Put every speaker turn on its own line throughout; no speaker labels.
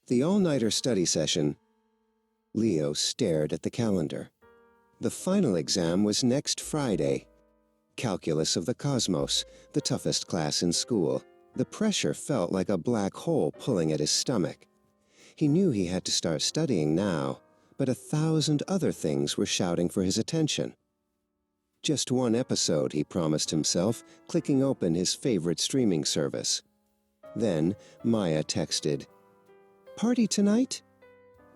The all-nighter study session. Leo stared at the calendar. The final exam was next Friday. Calculus of the Cosmos, the toughest class in school. The pressure felt like a black hole pulling at his stomach. He knew he had to start studying now, but 1,000 other things were shouting for his attention. Just one episode, he promised himself, clicking open his favorite streaming service. Then Maya texted, "Party tonight?"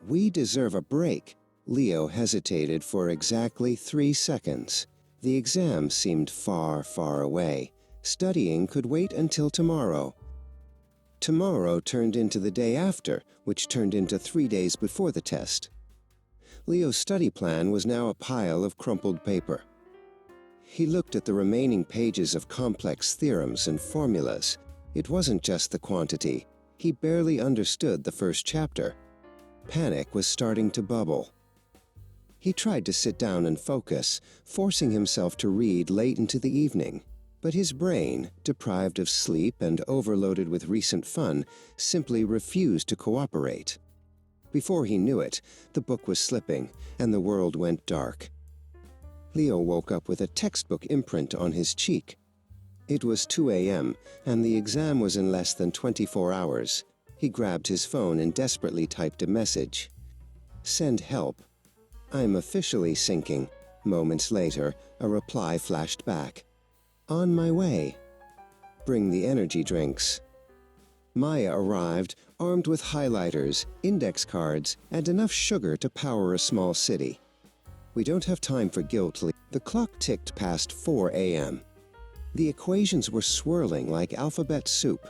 "We deserve a break." Leo hesitated for exactly 3 seconds. The exam seemed far, far away. Studying could wait until tomorrow. Tomorrow turned into the day after, which turned into 3 days before the test. Leo's study plan was now a pile of crumpled paper. He looked at the remaining pages of complex theorems and formulas. It wasn't just the quantity. He barely understood the first chapter. Panic was starting to bubble. He tried to sit down and focus, forcing himself to read late into the evening. But his brain, deprived of sleep and overloaded with recent fun, simply refused to cooperate. Before he knew it, the book was slipping, and the world went dark. Leo woke up with a textbook imprint on his cheek. It was 2 a.m., and the exam was in less than 24 hours. He grabbed his phone and desperately typed a message. "Send help. I'm officially sinking." Moments later, a reply flashed back. "On my way. Bring the energy drinks." Maya arrived, armed with highlighters, index cards, and enough sugar to power a small city. "We don't have time for guilt." The clock ticked past 4 a.m. The equations were swirling like alphabet soup.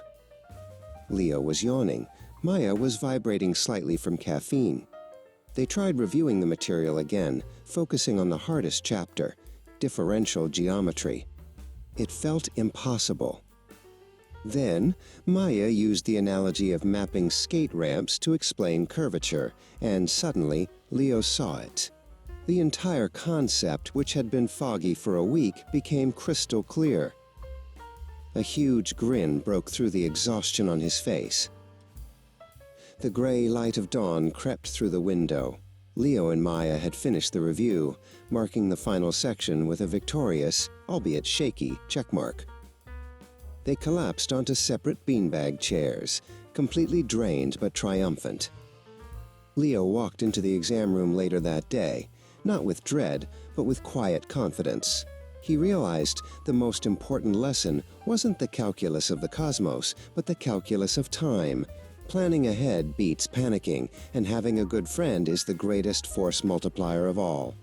Leo was yawning. Maya was vibrating slightly from caffeine. They tried reviewing the material again, focusing on the hardest chapter, differential geometry. It felt impossible. Then, Maya used the analogy of mapping skate ramps to explain curvature, and suddenly, Leo saw it. The entire concept, which had been foggy for a week, became crystal clear. A huge grin broke through the exhaustion on his face. The gray light of dawn crept through the window. Leo and Maya had finished the review, marking the final section with a victorious, albeit shaky, checkmark. They collapsed onto separate beanbag chairs, completely drained but triumphant. Leo walked into the exam room later that day, not with dread, but with quiet confidence. He realized the most important lesson wasn't the calculus of the cosmos, but the calculus of time. Planning ahead beats panicking, and having a good friend is the greatest force multiplier of all.